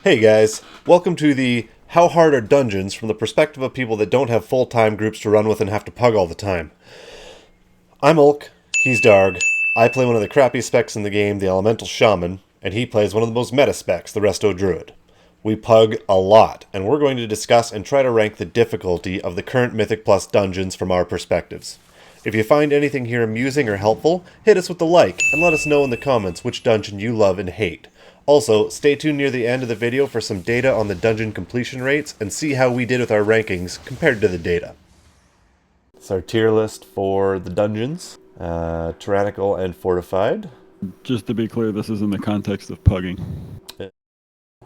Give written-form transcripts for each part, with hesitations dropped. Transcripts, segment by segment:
Hey guys, welcome to the How Hard Are Dungeons from the perspective of people that don't have full-time groups to run with and have to pug all the time. I'm Ulk, he's Darg, I play one of the crappy specs in the game, the Elemental Shaman, and he plays one of the most meta specs, the Resto Druid. We pug a lot, and we're going to discuss and try to rank the difficulty of the current Mythic Plus dungeons from our perspectives. If you find anything here amusing or helpful, hit us with a like, and let us know in the comments which dungeon you love and hate. Also, stay tuned near the end of the video for some data on the dungeon completion rates and see how we did with our rankings compared to the data. It's our tier list for the dungeons, Tyrannical and Fortified. Just to be clear, this is in the context of pugging.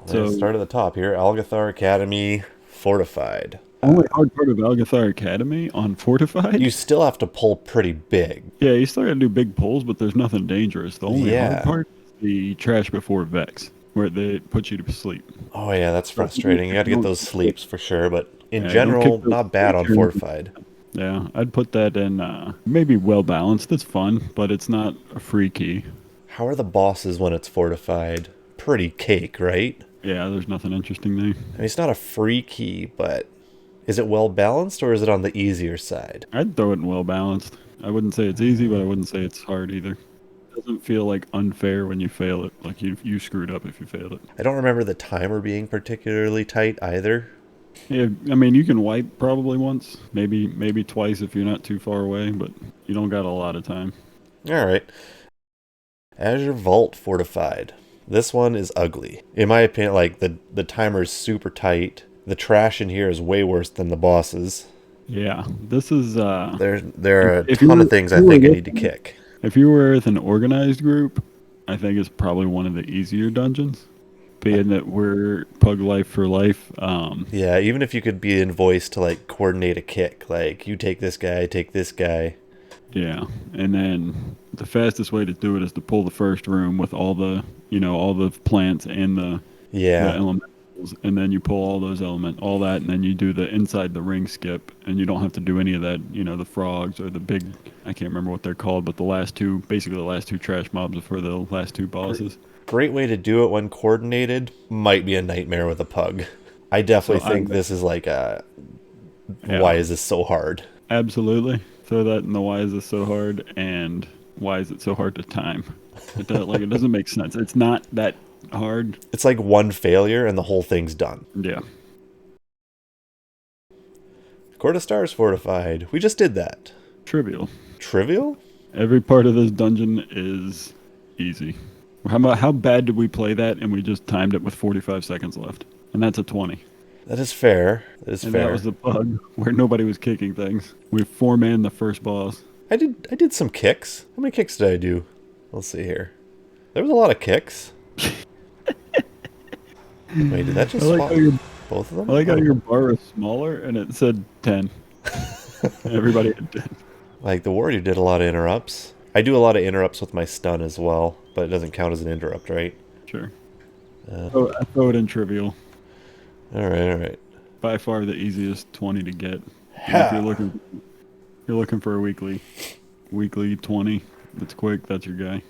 So start at the top here, Algathar Academy, Fortified. Only hard part of Algathar Academy on Fortified? You still have to pull pretty big. Yeah, you still gotta do big pulls, but there's nothing dangerous. The only Yeah. hard part is the trash before Vex, where they put you to sleep. Oh yeah, that's frustrating. You gotta get those sleeps for sure, but in Yeah, general, not bad on Fortified. Yeah, I'd put that in maybe well balanced. It's fun, but it's not a free key. How are the bosses when it's Fortified? Pretty cake, right? Yeah, there's nothing interesting there. I mean, it's not a free key, but is it well balanced or is it on the easier side? I'd throw it in well balanced. I wouldn't say it's easy, but I wouldn't say it's hard either. It doesn't feel like unfair when you fail it, like you screwed up if you failed it. I don't remember the timer being particularly tight either. Yeah, I mean, you can wipe probably once, maybe twice if you're not too far away, but you don't got a lot of time. Alright. Azure Vault Fortified. This one is ugly. In my opinion, like, the timer is super tight. The trash in here is way worse than the bosses. Yeah, this is... There are a ton of things I think I need to kick. If you were with an organized group, I think it's probably one of the easier dungeons. Being that we're pug life for life. Yeah, even if you could be in voice to, like, coordinate a kick. Like, you take this guy, take this guy. Yeah, and then the fastest way to do it is to pull the first room with all the, all the plants and the elementals, and then you pull all those all that, and then you do the inside the ring skip, and you don't have to do any of that, the frogs or the big, I can't remember what they're called, but basically the last two trash mobs for the last two bosses. Great way to do it when coordinated. Might be a nightmare with a pug. I definitely think this is like why is this so hard? Absolutely. Throw that in the why is this so hard, and why is it so hard to time? It doesn't make sense. It's not that hard. It's like one failure and the whole thing's done. Yeah. Court of Stars Fortified. We just did that. Trivial. Trivial? Every part of this dungeon is easy. How bad did we play that, and we just timed it with 45 seconds left? And that's a 20. That is fair. That is fair. That was the bug where nobody was kicking things. We 4-man the first boss. I did some kicks. How many kicks did I do? Let's see here. There was a lot of kicks. Wait, did that just swap both of them? I like how your bar was smaller and it said 10. Everybody had 10. Like the warrior did a lot of interrupts. I do a lot of interrupts with my stun as well, but it doesn't count as an interrupt, right? Sure. I throw it in trivial. Alright. By far the easiest 20 to get. If you're looking for a weekly 20, that's quick, that's your guy.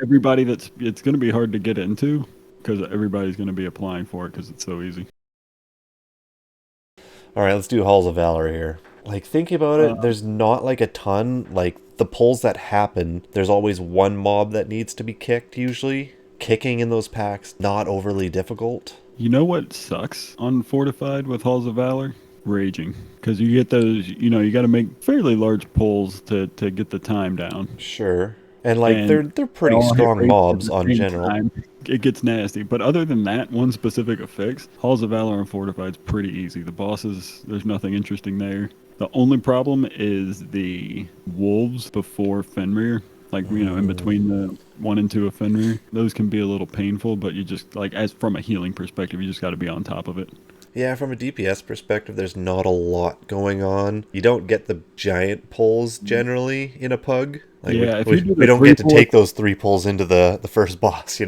Everybody it's going to be hard to get into because everybody's going to be applying for it because it's so easy. Alright, let's do Halls of Valor here. Like, thinking about it, there's not like a ton. Like, the pulls that happen, there's always one mob that needs to be kicked usually. Kicking in those packs, not overly difficult. You know what sucks on Fortified with Halls of Valor? Raging. Because you get those, you got to make fairly large pulls to get the time down. Sure. And they're pretty strong mobs on general. Time. It gets nasty. But other than that, one specific affix, Halls of Valor and Fortified's pretty easy. The bosses, there's nothing interesting there. The only problem is the wolves before Fenrir. Like, in between the 1 and 2 of Fenrir. Those can be a little painful, but you just, as from a healing perspective, you just got to be on top of it. Yeah, from a DPS perspective, there's not a lot going on. You don't get the giant pulls generally in a pug. Like, yeah, we don't get to take those 3 pulls into the first boss,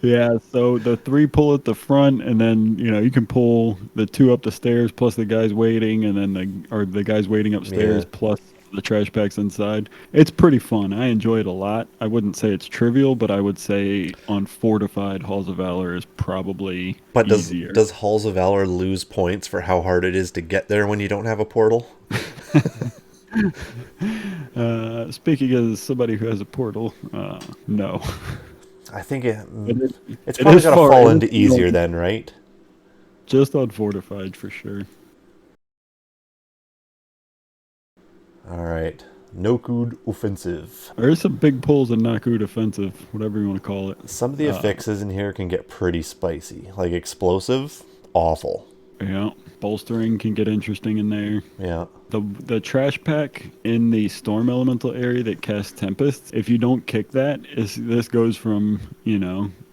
Yeah, so the 3 pull at the front, and then, you can pull the 2 up the stairs plus the guys waiting, and then the guys waiting upstairs plus the trash packs inside. It's pretty fun. I enjoy it a lot. I wouldn't say it's trivial, but I would say on Fortified, Halls of Valor is probably But easier. does Halls of Valor lose points for how hard it is to get there when you don't have a portal? Speaking as somebody who has a portal, no. I think It is, it's it probably is got to far. fall It into easier is then, right? just on Fortified for sure. All right. NoK Offensive. There is some big pulls in NoK Defensive, whatever you want to call it. Some of the affixes in here can get pretty spicy. Like explosive, awful. Yeah, bolstering can get interesting in there. Yeah. The trash pack in the storm elemental area that casts tempests. If you don't kick that, this goes from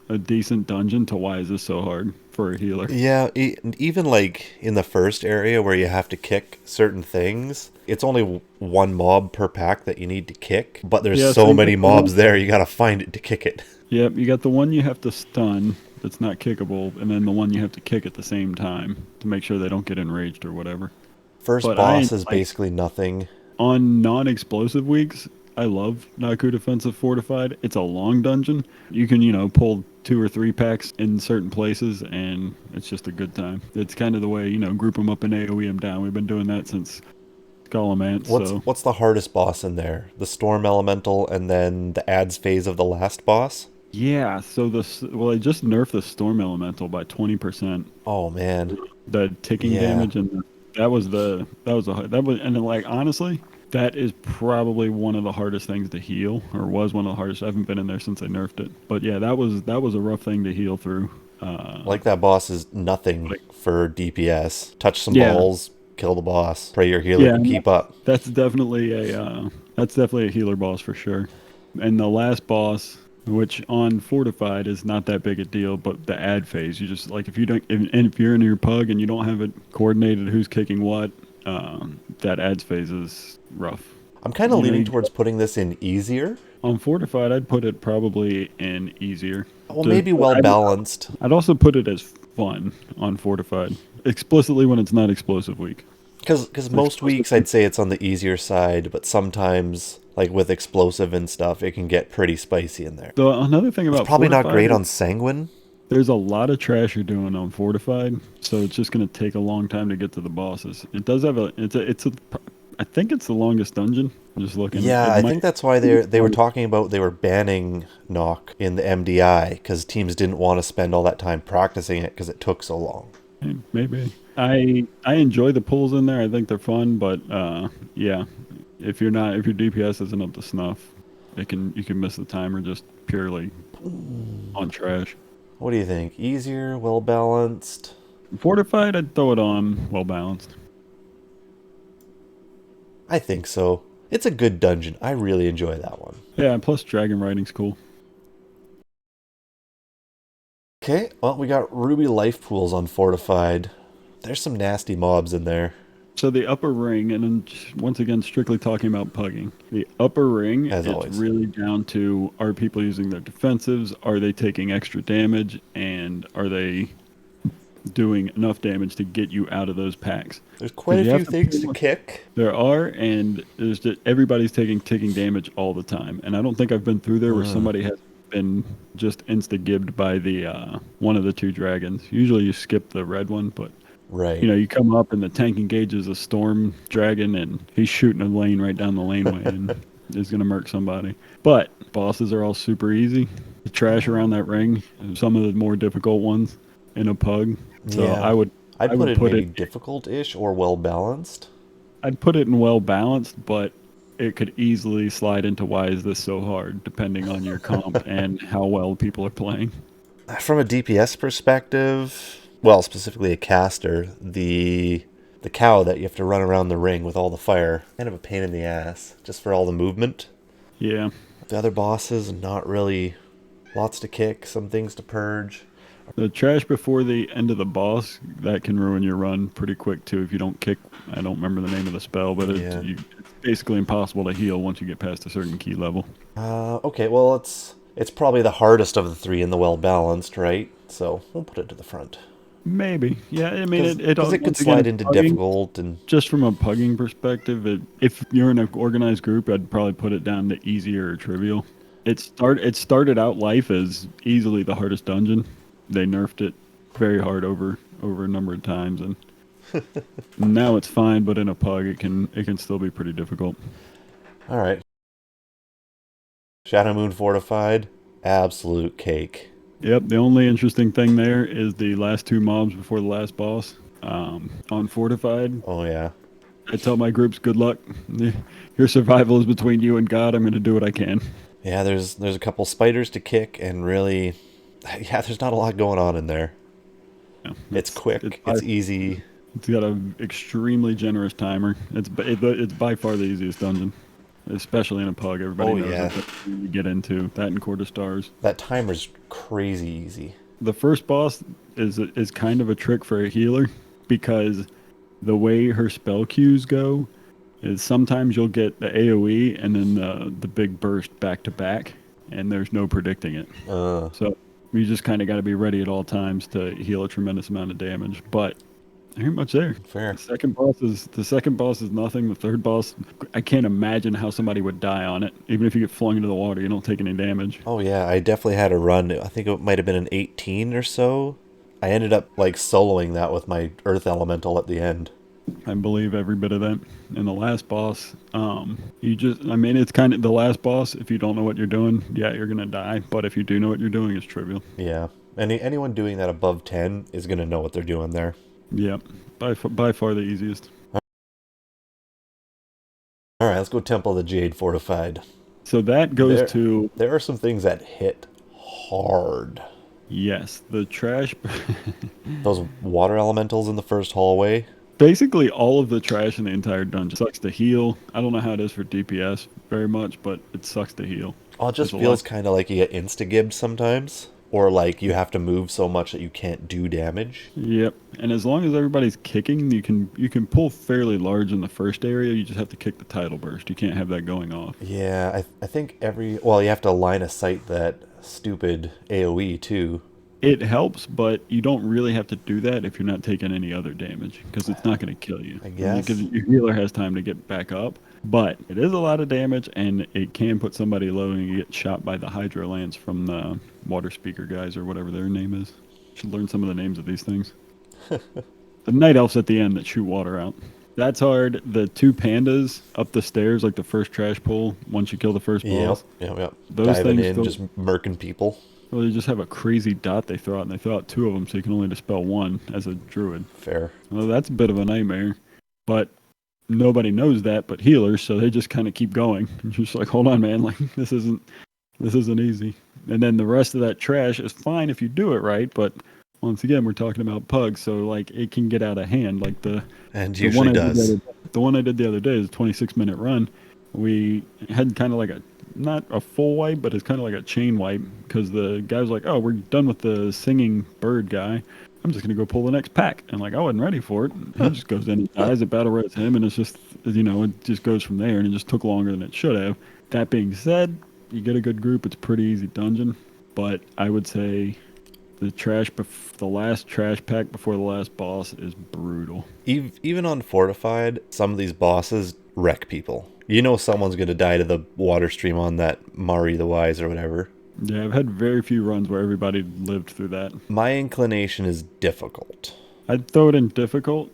a decent dungeon to why is this so hard for a healer? Yeah, even like in the first area where you have to kick certain things, it's only one mob per pack that you need to kick, but there's Yeah, so you many got the one- mobs there, you gotta find it to kick it. Yep, you got the one you have to stun that's not kickable, and then the one you have to kick at the same time to make sure they don't get enraged or whatever. First But boss is basically nothing. on non-explosive weeks, I love NoK Defensive Fortified. It's a long dungeon. You can, pull 2 or 3 packs in certain places, and it's just a good time. It's kind of the way, group them up and AoE them down. We've been doing that since Golemance. What's the hardest boss in there? The Storm Elemental and then the ads phase of the last boss? Yeah, so they just nerfed the Storm Elemental by 20%. Oh man. The ticking Yeah. damage, and and then, like, honestly, that is probably one of the hardest things to heal, or was one of the hardest. I haven't been in there since they nerfed it, but yeah, that was a rough thing to heal through. Like that boss is nothing for DPS. Touch some Yeah. balls, kill the boss. Pray your healer can keep up. That's definitely a healer boss for sure. And the last boss, which on Fortified is not that big a deal, but the ad phase, you just like if you're in your pug and you don't have it coordinated who's kicking what, that ads phase is rough. I'm kind of leaning towards putting this in easier. On Fortified, I'd put it probably in easier. Well, maybe well balanced. I'd also put it as fun on Fortified, explicitly when it's not explosive week. Because most weeks I'd say it's on the easier side, but sometimes, like with explosive and stuff, it can get pretty spicy in there. So another thing about It's probably not Fortified great on Sanguine. There's a lot of trash you're doing on Fortified, so it's just going to take a long time to get to the bosses. It does have I think it's the longest dungeon. I'm just looking. Yeah, I think that's why they were talking about they were banning NoK in the MDI because teams didn't want to spend all that time practicing it because it took so long. Maybe. I enjoy the pulls in there. I think they're fun, but yeah, if your DPS isn't up to snuff, you can miss the timer just purely on trash. What do you think? Easier, well balanced? Fortified, I'd throw it on well balanced. I think so. It's a good dungeon. I really enjoy that one. Yeah, plus dragon riding's cool. Okay, well, we got Ruby life pools on Fortified. There's some nasty mobs in there. So the upper ring, and then once again, strictly talking about pugging. The upper ring, it's really down to, are people using their defensives? Are they taking extra damage? And are they doing enough damage to get you out of those packs? There's quite a few things to kick. There are, and there's just, everybody's taking ticking damage all the time. And I don't think I've been through there where somebody has been just insta-gibbed by the one of the 2 dragons. Usually you skip the red one, but right. You come up and the tank engages a storm dragon and he's shooting a lane right down the laneway and is going to murk somebody. But bosses are all super easy. The trash around that ring, some of the more difficult ones in a pug. So yeah. I'd put it maybe difficult-ish or well-balanced. I'd put it in well-balanced, but it could easily slide into why is this so hard, depending on your comp and how well people are playing. From a DPS perspective, well, specifically a caster, the cow that you have to run around the ring with all the fire, kind of a pain in the ass, just for all the movement. Yeah. The other bosses, not really. Lots to kick, some things to purge. The trash before the end of the boss, that can ruin your run pretty quick too if you don't kick. I don't remember the name of the spell, but it's basically impossible to heal once you get past a certain key level. Okay, well, it's probably the hardest of the 3 in the well-balanced, right? So we'll put it to the front. Maybe. Yeah, I mean, Because it could once again, slide it's into pugging. difficult and Just from a pugging perspective, if you're in an organized group, I'd probably put it down to easier or trivial. It started out life as easily the hardest dungeon. They nerfed it very hard over a number of times, and now it's fine. But in a pug, it can still be pretty difficult. all right. Shadow Moon Fortified, absolute cake. Yep. The only interesting thing there is the last two mobs before the last boss. On Fortified, Oh yeah. I tell my groups, good luck. Your survival is between you and God. I'm going to do what I can. Yeah, there's a couple spiders to kick and really yeah, there's not a lot going on in there. Yeah, It's it's quick, it's easy. it's got an extremely generous timer. It's by far the easiest dungeon, especially in a pug. Everybody Oh knows yeah. that you get into that in Court of Stars. That timer's crazy easy. The first boss is kind of a trick for a healer because the way her spell queues go is sometimes you'll get the AOE and then the big burst back to back, and there's no predicting it. Uh So you just kind of got to be ready at all times to heal a tremendous amount of damage. But pretty much there. fair. The second boss is nothing. The third boss, I can't imagine how somebody would die on it. Even if you get flung into the water, you don't take any damage. Oh yeah, I definitely had a run. I think it might have been an 18 or so. I ended up like soloing that with my Earth Elemental at the end. I believe every bit of that. And the last boss, I mean, it's kind of the last boss. If you don't know what you're doing, yeah, you're gonna die. But if you do know what you're doing, it's trivial. Yeah. Anyone doing that above 10 is going to know what they're doing there. Yep, by far the easiest. All right, let's go Temple of the Jade Fortified. So that goes There to there are some things that hit hard. yes, the trash. Those water elementals in the first hallway. Basically, all of the trash in the entire dungeon sucks to heal. I don't know how it is for DPS very much, but it sucks to heal. Oh, it There's just a lot. feels kind of like you get insta-gibbed sometimes. Or like you have to move so much that you can't do damage. Yep. And as long as everybody's kicking, you can pull fairly large in the first area. You just have to kick the tidal burst. You can't have that going off. Yeah, I think well, you have to line of sight that stupid AoE too. It helps, but you don't really have to do that if you're not taking any other damage because it's not going to kill you. I And you guess. your healer has time to get back up. But it is a lot of damage, and it can put somebody low and you get shot by the Hydro Lance from the water speaker guys or whatever their name is. Should learn some of the names of these things. The night elves at the end that shoot water out. That's hard. The two pandas up the stairs, like the first trash pull, once you kill the first Yep, boss. yep. Those Diving things in, go. just murking people. Well, they just have a crazy dot they throw out, and they throw out two of them, so you can only dispel one as a druid. Fair. Well, that's a bit of a nightmare, but nobody knows that but healers, so they just kind of keep going. And you're just like, hold on, man, like this isn't easy. And then the rest of that trash is fine if you do it right, but once again, we're talking about pugs, so like it can get out of hand. Like And the one usually I did does. the one I did the other day is a 26-minute run. We had kind of like a not a full wipe, but it's kind of like a chain wipe because the guy was like, "Oh, we're done with the singing bird guy. I'm just gonna go pull the next pack." And like I wasn't ready for it. He just goes in, he dies, it battle reds him, and it's just it just goes from there, and it just took longer than it should have. That being said, you get a good group, it's a pretty easy dungeon, but I would say the last trash pack before the last boss is brutal. Even on Fortified, some of these bosses wreck people. You know someone's going to die to the water stream on that Mari the Wise or whatever. Yeah, I've had very few runs where everybody lived through that. My inclination is difficult. I'd throw it in difficult.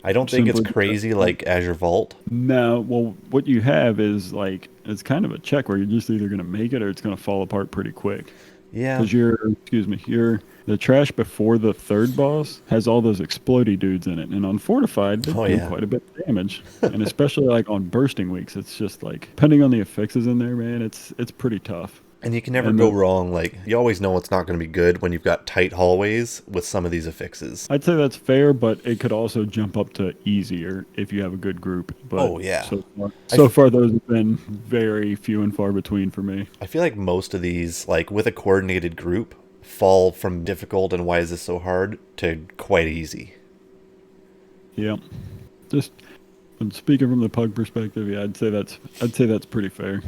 I don't think it's Simply crazy because like Azure Vault. no, well, what you have is like it's kind of a check where you're just either going to make it or it's going to fall apart pretty quick. Yeah. Because the trash before the third boss has all those explodey dudes in it, and on Fortified they Oh, do yeah. quite a bit of damage, and especially like on bursting weeks, it's just like depending on the affixes in there, man, it's pretty tough. And you can never And go wrong. Like, you always know it's not going to be good when you've got tight hallways with some of these affixes. I'd say that's fair, but it could also jump up to easier if you have a good group. But Oh, yeah. so far those have been very few and far between for me. I feel like most of these, like with a coordinated group, fall from difficult and why is this so hard to quite easy. Yeah, just speaking from the pug perspective, yeah, I'd say that's pretty fair.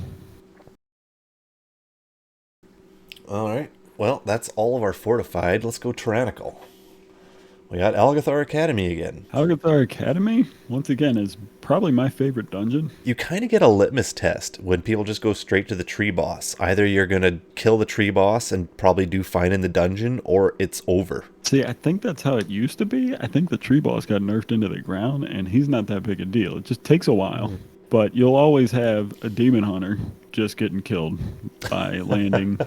All right. Well, that's all of our Fortified. Let's go Tyrannical. We got Algathar Academy again. Algathar Academy, once again, is probably my favorite dungeon. You kind of get a litmus test when people just go straight to the tree boss. Either you're going to kill the tree boss and probably do fine in the dungeon, or it's over. See, I think that's how it used to be. I think the tree boss got nerfed into the ground, and he's not that big a deal. It just takes a while. But you'll always have a demon hunter just getting killed by landing.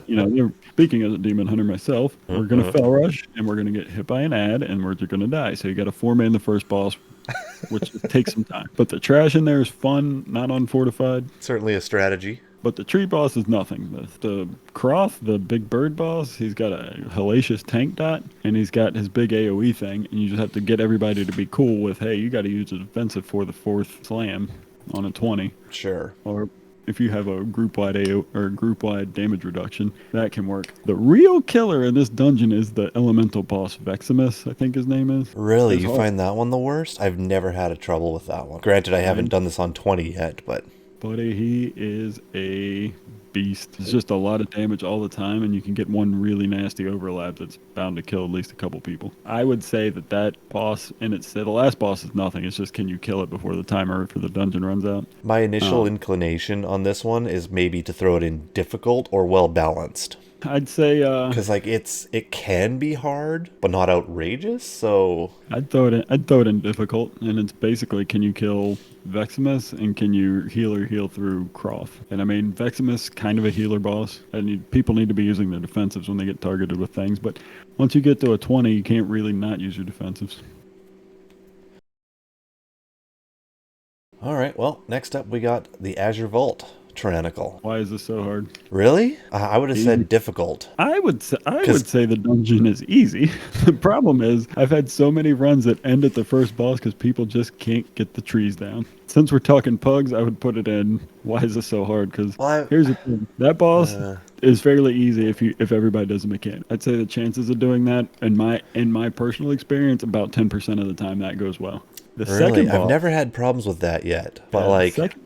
Speaking as a demon hunter myself, we're going to fell rush, and we're going to get hit by an ad, and we're going to die. So you got to 4-man the first boss, which takes some time. But the trash in there is fun, not unfortified. Certainly a strategy. But the tree boss is nothing. The Croth, the big bird boss, he's got a hellacious tank dot, and he's got his big AoE thing, and you just have to get everybody to be cool with, hey, you got to use a defensive for the 4th slam on a 20. Sure. Or if you have a group-wide group-wide damage reduction, that can work. The real killer in this dungeon is the elemental boss Veximus, I think his name is. Really? You find that one the worst? I've never had a trouble with that one. Granted, I haven't done this on 20 yet, but... Buddy, he is a beast. It's just a lot of damage all the time, and you can get one really nasty overlap that's bound to kill at least a couple people. I would say that boss, the last boss is nothing. It's just, can you kill it before the timer for the dungeon runs out? My initial inclination on this one is maybe to throw it in difficult or well-balanced. I'd say because it can be hard but not outrageous, so I'd throw it in difficult, and it's basically, can you kill Veximus and can you heal through Croth? And I mean, Veximus kind of a healer boss, and people need to be using their defensives when they get targeted with things, but once you get to a 20, you can't really not use your defensives. All right, well, next up we got the Azure Vault Tyrannical. Why is this so hard? Really? I would have said difficult. I would say the dungeon is easy. The problem is I've had so many runs that end at the first boss because people just can't get the trees down. Since we're talking pugs, I would put it in. Why is this so hard? Because here's the thing: that boss is fairly easy if everybody does a mechanic. I'd say the chances of doing that, in my personal experience, about 10% of the time that goes well. The second boss, I've never had problems with that yet, but second,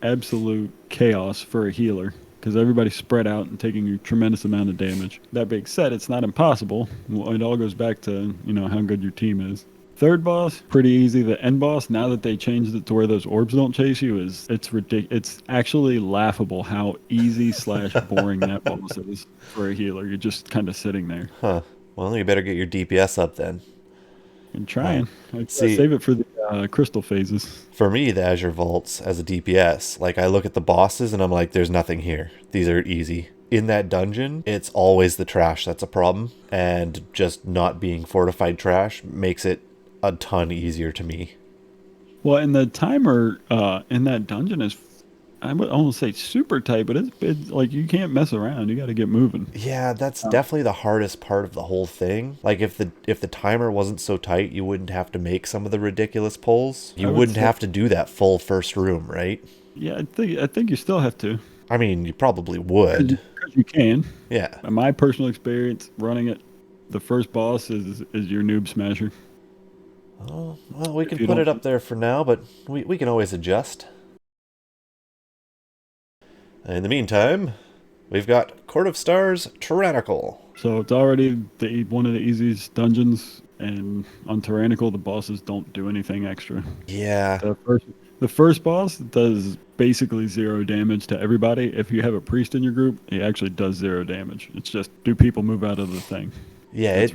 absolute chaos for a healer, because everybody's spread out and taking a tremendous amount of damage. That being said, it's not impossible. It all goes back to how good your team is. Third boss, pretty easy. The end boss, now that they changed it to where those orbs don't chase you, it's ridiculous. It's actually laughable how easy / boring that boss is for a healer. You're just kind of sitting there. Huh. Well, you better get your DPS up then. I'm trying. I'd save it for the crystal phases. For me, the Azure Vaults as a DPS, I look at the bosses and I'm like, there's nothing here. These are easy. In that dungeon, it's always the trash that's a problem, and just not being fortified trash makes it a ton easier to me. Well, and the timer in that dungeon is, I would almost say, super tight, but it's like you can't mess around. You got to get moving. Yeah, that's definitely the hardest part of the whole thing. If the timer wasn't so tight, you wouldn't have to make some of the ridiculous pulls. You wouldn't have to do that full first room, right? Yeah, I think you still have to. I mean, you probably would. Because you can. Yeah. In my personal experience, running it, the first boss is your noob smasher. Oh, well, we can put it up there for now, but we can always adjust. In the meantime, we've got Court of Stars Tyrannical. So it's already one of the easiest dungeons, and on Tyrannical, the bosses don't do anything extra. Yeah. The first boss does basically 0 damage to everybody. If you have a priest in your group, he actually does 0 damage. It's just, do people move out of the thing? Yeah, it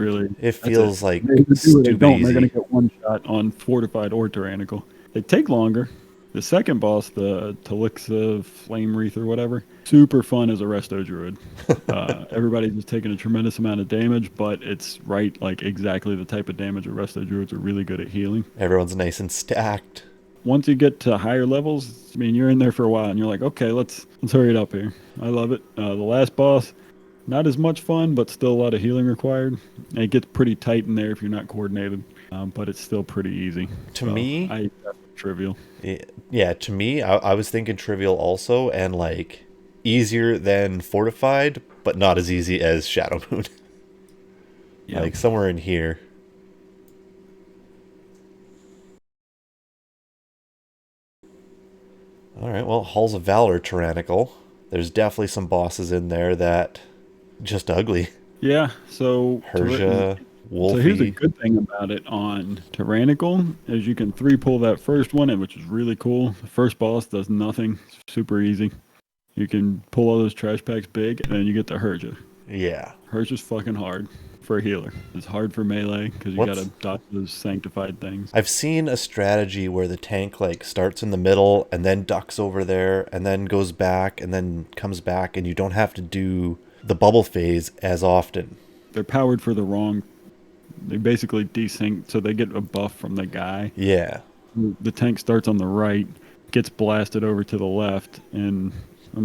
feels like stupid easy. They're going to get one shot on Fortified or Tyrannical. They take longer. The second boss, the Talixa Flame Wreath or whatever, super fun as a Resto Druid. Everybody's just taking a tremendous amount of damage, but it's exactly the type of damage Resto Druids are really good at healing. Everyone's nice and stacked. Once you get to higher levels, I mean, you're in there for a while, and you're like, okay, let's hurry it up here. I love it. The last boss, not as much fun, but still a lot of healing required. And it gets pretty tight in there if you're not coordinated, but it's still pretty easy. To me, trivial. Yeah, to me, I was thinking trivial also, and easier than Fortified, but not as easy as Shadow Moon. Yeah. Somewhere in here. Alright, well, Halls of Valor Tyrannical. There's definitely some bosses in there that just ugly. Yeah, so Herja. So here's a Wolfie. good thing about it on Tyrannical, is you can 3-pull that first one, which is really cool. The first boss does nothing. It's super easy. You can pull all those trash packs big, and then you get the Herja. Yeah. Herja's fucking hard for a healer. It's hard for melee, because you gotta What's dodge those sanctified things. I've seen a strategy where the tank like starts in the middle and then ducks over there and then goes back and then comes back, and you don't have to do the bubble phase as often. They're powered for the wrong. They basically desync, so they get a buff from the guy. Yeah. The tank starts on the right, gets blasted over to the left, and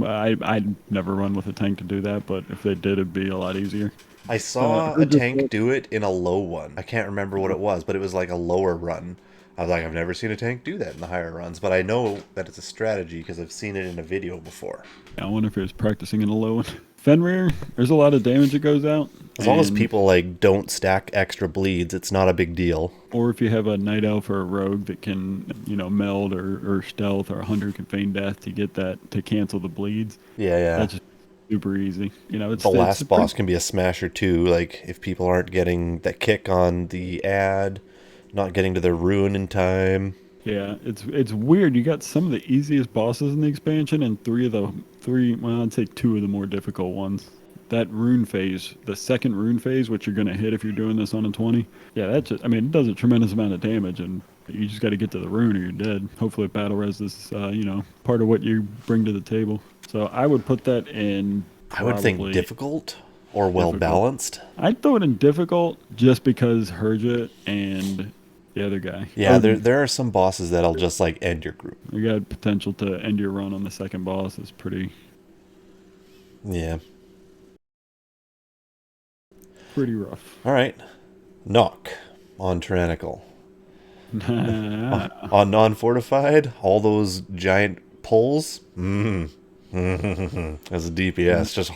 I'd never run with a tank to do that, but if they did, it'd be a lot easier. I saw a Herja tank do it in a low one. I can't remember what it was, but it was like a lower run. I was like, I've never seen a tank do that in the higher runs, but I know that it's a strategy because I've seen it in a video before. I wonder if he was practicing in a low one. Fenrir, there's a lot of damage that goes out. As long as people like don't stack extra bleeds, it's not a big deal. Or if you have a night elf or a rogue that can, meld or stealth, or a hunter can feign death to get that to cancel the bleeds. Yeah. That's just super easy. The last boss can be a smasher too. Like if people aren't getting that kick on the ad, not getting to their ruin in time. Yeah, it's weird. You got some of the easiest bosses in the expansion, and well, I'd say two of the more difficult ones. That rune phase, the second rune phase, which you're going to hit if you're doing this on a 20. Yeah, it does a tremendous amount of damage, and you just got to get to the rune or you're dead. Hopefully battle res is, part of what you bring to the table. So I would put that in I would think difficult or well difficult. Balanced. I'd throw it in difficult just because Herja and the other guy. Yeah, there are some bosses that'll just like end your group. You got potential to end your run on the second boss. Is pretty rough. All right. NoK on Tyrannical. On non-fortified, all those giant pulls. As a DPS, just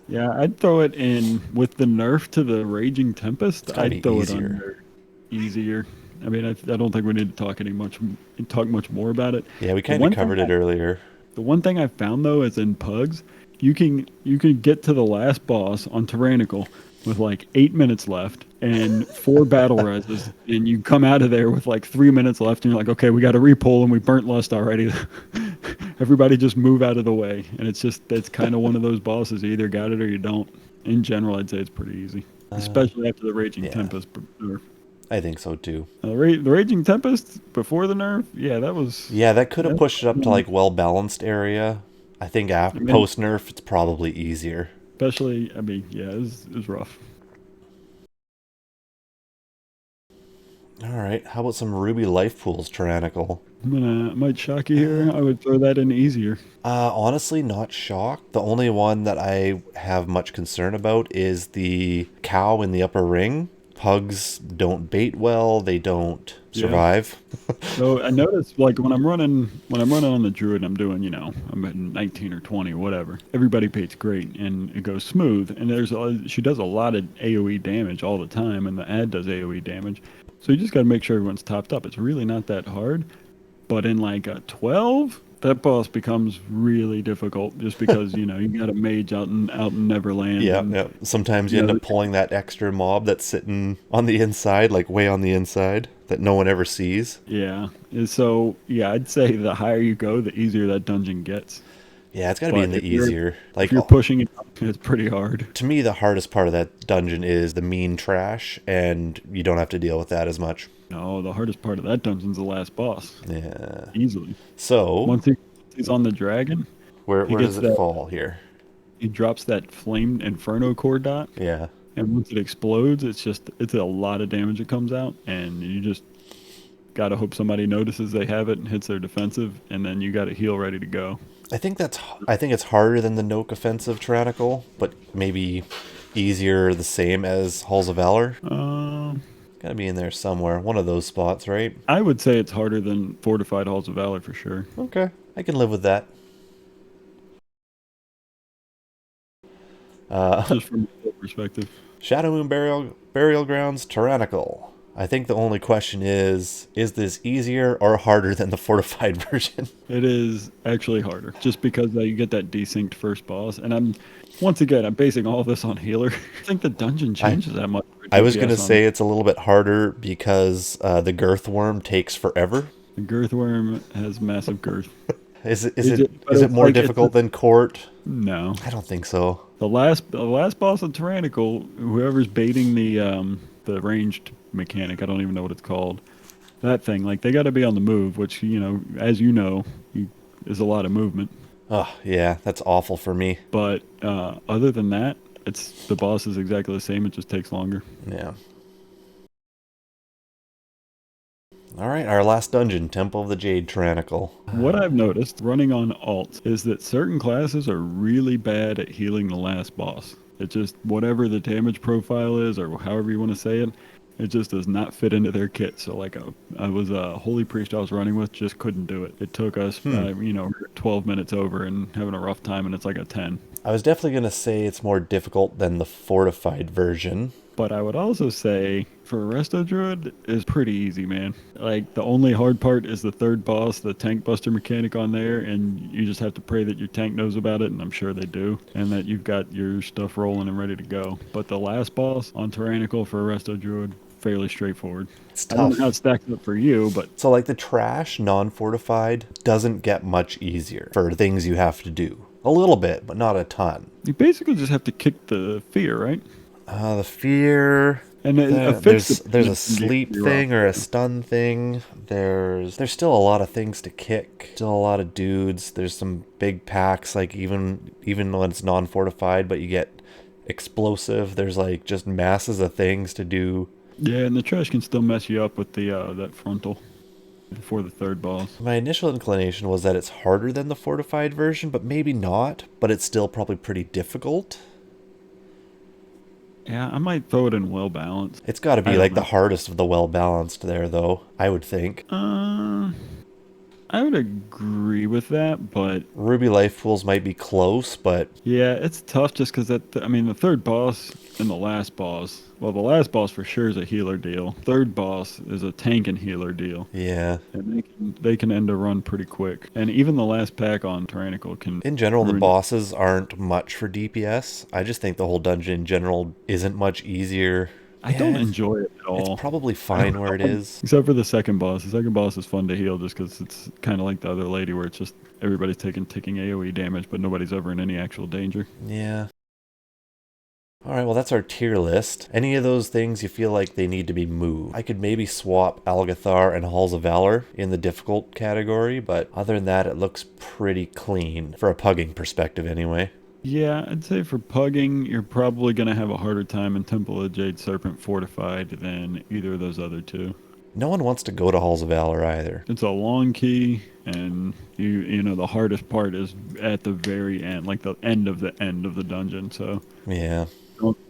Yeah, I'd throw it in with the nerf to the Raging Tempest. I'd throw it under easier. I mean, I don't think we need to talk much more about it. Yeah, we kind of covered it earlier. The one thing I found though is in pugs, you can get to the last boss on Tyrannical with like 8 minutes left and 4 battle reses, and you come out of there with like 3 minutes left, and you're like, okay, we got to repull, and we burnt lust already. Everybody just move out of the way, and it's kind of one of those bosses. You either got it or you don't. In general, I'd say it's pretty easy, especially after the Raging Tempest nerf. I think so too. The Raging Tempest before the nerf, that could have pushed it up to like well balanced area. I think after post nerf, it's probably easier. Especially, it was rough. All right, how about some Ruby life pools, Tyrannical? I might shock you here. I would throw that in easier. Honestly, not shocked. The only one that I have much concern about is the cow in the upper ring. Pugs don't bait well. They don't survive. So I noticed, like when I'm running on the druid, I'm doing, I'm at 19 or 20, whatever. Everybody baits great and it goes smooth. And she does a lot of AOE damage all the time, and the ad does AOE damage. So you just got to make sure everyone's topped up. It's really not that hard. But in like a 12, that boss becomes really difficult just because, you got a mage out in Neverland. Yeah. Sometimes you end up pulling that extra mob that's sitting on the inside, like way on the inside, that no one ever sees. Yeah. So, I'd say the higher you go, the easier that dungeon gets. Yeah, it's got to be in the easier. Like if you're pushing it up, it's pretty hard. To me, the hardest part of that dungeon is the mean trash, and you don't have to deal with that as much. No, the hardest part of that dungeon's the last boss. Yeah. Easily. So once he's on the dragon, where does it fall here? He drops that flamed inferno core dot. Yeah. And once it explodes, it's a lot of damage that comes out, and you just gotta hope somebody notices they have it and hits their defensive, and then you got a heal ready to go. I think it's harder than the NoK offensive Tyrannical, but maybe easier, the same as Halls of Valor. Gotta be in there somewhere. One of those spots, right? I would say it's harder than Fortified Halls of Valor for sure. Okay, I can live with that. Just from a perspective. Shadow Moon Burial Grounds Tyrannical. I think the only question is this easier or harder than the fortified version? It is actually harder, just because you get that desynced first boss. And I'm basing all this on healer. I think the dungeon changes that much. I was going to say it's a little bit harder because the girth worm takes forever. The girth worm has massive girth. Is it more difficult than court? No, I don't think so. The last boss of Tyrannical, whoever's baiting the ranged mechanic, I don't even know what it's called. That thing, like, they got to be on the move, which, as you know, is a lot of movement. Oh yeah, that's awful for me. But other than that, the boss is exactly the same. It just takes longer. Yeah. All right, our last dungeon, Temple of the Jade Tyrannical. What I've noticed running on alts is that certain classes are really bad at healing the last boss. It just, whatever the damage profile is, or however you want to say it, it just does not fit into their kit. So, like, I was a holy priest I was running with, just couldn't do it. It took us, 12 minutes over and having a rough time, and it's like a 10. I was definitely going to say it's more difficult than the fortified version. But I would also say, for a Resto Druid, is pretty easy, man. Like, the only hard part is the third boss, the tank buster mechanic on there, and you just have to pray that your tank knows about it, and I'm sure they do, and that you've got your stuff rolling and ready to go. But the last boss on Tyrannical for a Resto Druid, fairly straightforward. It's tough. I don't know how it stacks up for you, but... So, like, the trash non-fortified doesn't get much easier for things you have to do. A little bit, but not a ton. You basically just have to kick the fear, right? The fear... And there's a sleep thing or a stun thing. There's still a lot of things to kick. Still a lot of dudes. There's some big packs, like even when it's non-fortified, but you get explosive. There's like just masses of things to do. Yeah, and the trash can still mess you up with the that frontal before the third boss. My initial inclination was that it's harder than the fortified version, but maybe not. But it's still probably pretty difficult. Yeah, I might throw it in well balanced. It's got to be like the hardest of the well balanced there, though, I would think. I would agree with that, but... Ruby life pools might be close, but... Yeah, it's tough just because the third boss and the last boss... Well, the last boss for sure is a healer deal. Third boss is a tank and healer deal. Yeah. And they can end a run pretty quick. And even the last pack on Tyrannical can... In general, the bosses aren't much for DPS. I just think the whole dungeon in general isn't much easier. I don't enjoy it at all. It's probably fine where it is. Except for the second boss. The second boss is fun to heal just because it's kind of like the other lady where it's just everybody's taking AoE damage, but nobody's ever in any actual danger. Yeah. Alright, well that's our tier list. Any of those things you feel like they need to be moved? I could maybe swap Algathar and Halls of Valor in the difficult category, but other than that it looks pretty clean, for a pugging perspective anyway. Yeah, I'd say for pugging, you're probably going to have a harder time in Temple of Jade Serpent Fortified than either of those other two. No one wants to go to Halls of Valor either. It's a long key, and you know the hardest part is at the very end, like the end of the dungeon. So yeah,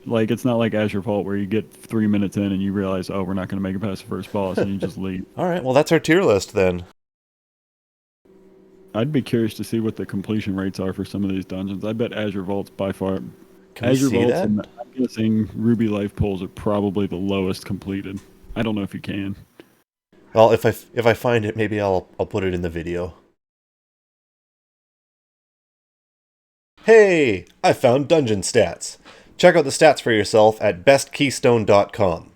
like it's not like Azure Vault where you get 3 minutes in and you realize, oh, we're not going to make it past the first boss, and you just leave. All right, well that's our tier list then. I'd be curious to see what the completion rates are for some of these dungeons. I bet Azure Vault's by far... Can Azure Vault's that? And I'm guessing Ruby Life Pools are probably the lowest completed. I don't know if you can. Well, if I find it, maybe I'll put it in the video. Hey! I found dungeon stats. Check out the stats for yourself at bestkeystone.com.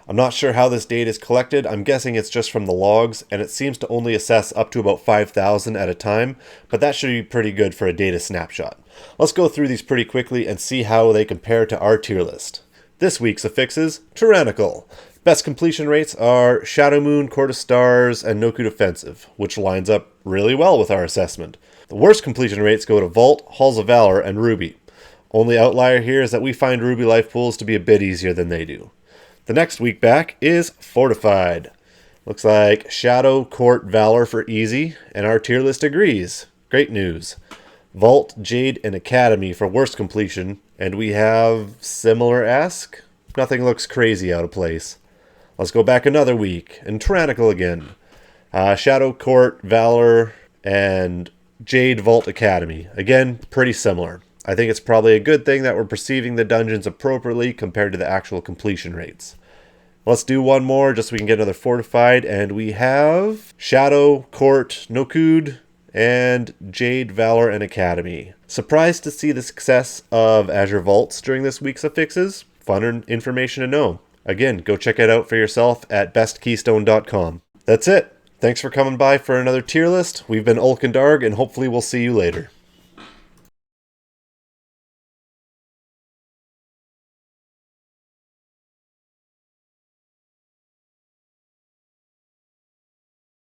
I'm not sure how this data is collected. I'm guessing it's just from the logs, and it seems to only assess up to about 5,000 at a time, but that should be pretty good for a data snapshot. Let's go through these pretty quickly and see how they compare to our tier list. This week's affixes, Tyrannical. Best completion rates are Shadow Moon, Court of Stars, and NoK Defensive, which lines up really well with our assessment. The worst completion rates go to Vault, Halls of Valor, and Ruby. Only outlier here is that we find Ruby life pools to be a bit easier than they do. The next week back is Fortified. Looks like Shadow, Court, Valor for easy, and our tier list agrees. Great news. Vault, Jade, and Academy for worst completion, and we have similar-esque. Nothing looks crazy out of place. Let's go back another week, and Tyrannical again. Shadow, Court, Valor, and Jade, Vault, Academy. Again, pretty similar. I think it's probably a good thing that we're perceiving the dungeons appropriately compared to the actual completion rates. Let's do one more just so we can get another fortified. And we have Shadow, Court, Nokud, and Jade, Valor, and Academy. Surprised to see the success of Azure Vaults during this week's affixes. Fun information to know. Again, go check it out for yourself at bestkeystone.com. That's it. Thanks for coming by for another tier list. We've been Ulk and Darg, and hopefully we'll see you later.